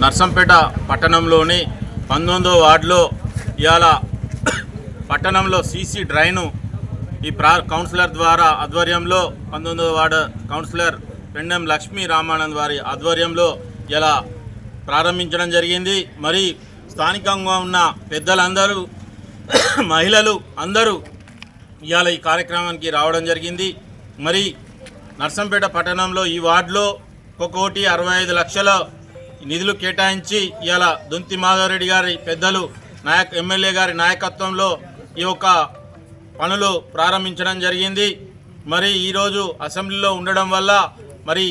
నర్సంపేట పట్టణంలోని 19వ వార్డులో ఇవాళ పట్టణంలో సీసీ డ్రైను ఈ కౌన్సిలర్ ద్వారా ఆధ్వర్యంలో 19వ వార్డు కౌన్సిలర్ పెండెం లక్ష్మీ రామానంద్ వారి ఆధ్వర్యంలో ఇలా ప్రారంభించడం జరిగింది. మరి స్థానికంగా ఉన్న పెద్దలందరూ మహిళలు అందరూ ఇవాళ ఈ కార్యక్రమానికి రావడం జరిగింది. మరి నర్సంపేట పట్టణంలో ఈ వార్డులో 1,65,00,000 నిధులు కేటాయించి ఇవాళ దొంతి మాధవరెడ్డి గారి పెద్దలు ఎమ్మెల్యే గారి నాయకత్వంలో ఈ యొక్క పనులు ప్రారంభించడం జరిగింది. మరి ఈరోజు అసెంబ్లీలో ఉండడం వల్ల మరి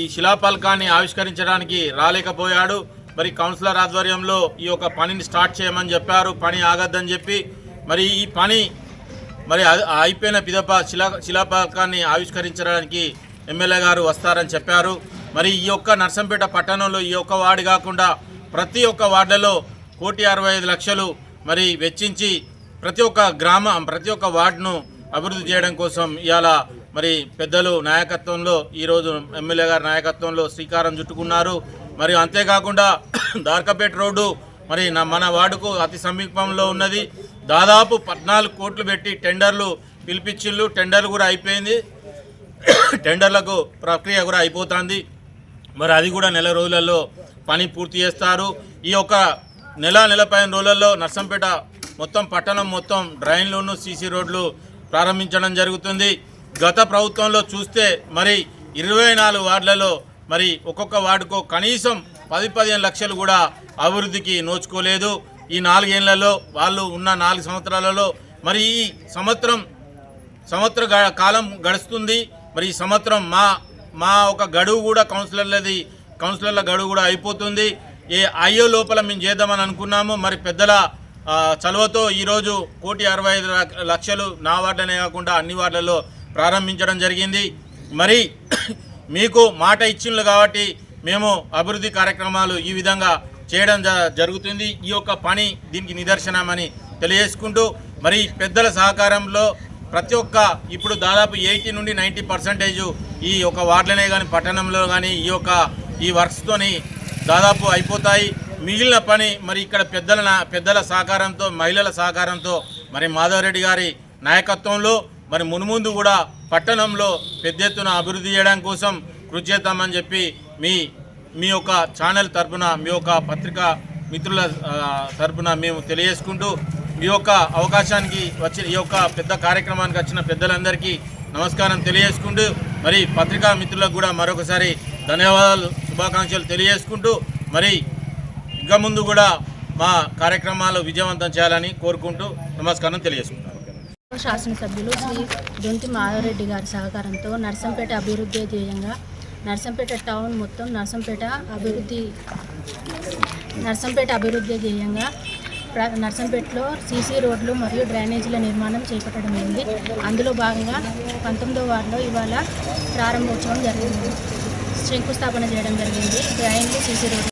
ఈ శిలాఫలకాన్ని ఆవిష్కరించడానికి రాలేకపోయాడు. మరి కౌన్సిలర్ ఆధ్వర్యంలో ఈ యొక్క పనిని స్టార్ట్ చేయమని చెప్పారు. పని ఆగద్దని చెప్పి మరి ఈ పని మరి అయిపోయిన పిదప శిలాఫలకాన్ని ఆవిష్కరించడానికి ఎమ్మెల్యే గారు వస్తారని చెప్పారు. మరి ఈ యొక్క నర్సంపేట పట్టణంలో ఈ యొక్క వార్డు కాకుండా ప్రతి ఒక్క వార్డులలో 1,65,00,000 మరి వెచ్చించి ప్రతి ఒక్క వార్డును అభివృద్ధి చేయడం కోసం ఇవాళ మరి పెద్దలు నాయకత్వంలో ఈరోజు ఎమ్మెల్యే గారి నాయకత్వంలో శ్రీకారం చుట్టుకున్నారు. మరి అంతేకాకుండా దార్కపేట రోడ్డు మరి మన వార్డుకు అతి సమీపంలో ఉన్నది. దాదాపు 14 కోట్లు పెట్టి టెండర్లు పిలిపించిళ్ళు. టెండర్లు కూడా అయిపోయింది. టెండర్లకు ప్రక్రియ కూడా అయిపోతుంది. మరి అది కూడా నెల రోజులలో పని పూర్తి చేస్తారు. ఈ యొక్క నెల 15 రోజులలో నర్సంపేట మొత్తం పట్టణం మొత్తం డ్రైన్లను సీసీ రోడ్లు ప్రారంభించడం జరుగుతుంది. గత ప్రభుత్వంలో చూస్తే మరి 24 వార్డులలో మరి ఒక్కొక్క వార్డుకు కనీసం 10-15 లక్షలు కూడా అభివృద్ధికి నోచుకోలేదు. ఈ 4 ఏళ్లలో వాళ్ళు ఉన్న 4 సంవత్సరాలలో మరి ఈ సంవత్సర కాలం గడుస్తుంది. మరి ఈ సంవత్సరం మా ఒక గడువు కూడా కౌన్సిలర్ల గడువు కూడా అయిపోతుంది. అయ్యో లోపల మేము చేద్దామని అనుకున్నాము. మరి పెద్దల చలువతో ఈరోజు 1,65,00,000 నా వార్డులనే కాకుండా అన్ని వార్డులలో ప్రారంభించడం జరిగింది. మరి మీకు మాట ఇచ్చిండ్రు కాబట్టి మేము అభివృద్ధి కార్యక్రమాలు ఈ విధంగా చేయడం జరుగుతుంది. ఈ యొక్క పని దీనికి నిదర్శనమని తెలియజేసుకుంటూ మరి పెద్దల సహకారంలో ప్రతి ఒక్క ఇప్పుడు దాదాపు 80 నుండి 90% ఈ యొక్క వార్డులనే కానీ పట్టణంలో కానీ ఈ వర్క్స్తోని దాదాపు అయిపోతాయి. మిగిలిన పని మరి ఇక్కడ పెద్దల సహకారంతో మహిళల సహకారంతో మరి మాధవరెడ్డి గారి నాయకత్వంలో మరి మున్ముందు కూడా పట్టణంలో పెద్ద ఎత్తున అభివృద్ధి చేయడం కోసం కృషి చేద్దామని చెప్పి మీ యొక్క ఛానల్ తరఫున మీ యొక్క పత్రికా మిత్రుల తరఫున మేము తెలియజేసుకుంటూ ఈ యొక్క అవకాశానికి వచ్చిన ఈ యొక్క పెద్ద కార్యక్రమానికి వచ్చిన పెద్దలందరికీ నమస్కారం తెలియజేసుకుంటూ మరి పత్రికా మిత్రులకు కూడా మరొకసారి ధన్యవాదాలు శుభాకాంక్షలు తెలియజేసుకుంటూ మరి ఇక ముందు కూడా మా కార్యక్రమాలు విజయవంతం చేయాలని కోరుకుంటూ నమస్కారం తెలియజేసుకుంటాను. శాసనసభ్యులు శ్రీ దొంతి మాధవరెడ్డి గారి సహకారంతో నర్సంపేట అభివృద్ధి ధ్యేయంగా నర్సంపేట టౌన్ మొత్తం నర్సంపేట అభివృద్ధి ధ్యేయంగా నర్సంపేటలో సీసీ రోడ్లు మరియు డ్రైనేజీల నిర్మాణం చేపట్టడం అయింది. అందులో భాగంగా 19వ వార్డులో ఇవాళ ప్రారంభోత్సవం జరిగింది. శంకుస్థాపన చేయడం జరిగింది. డ్రైన్లు సీసీ రోడ్లు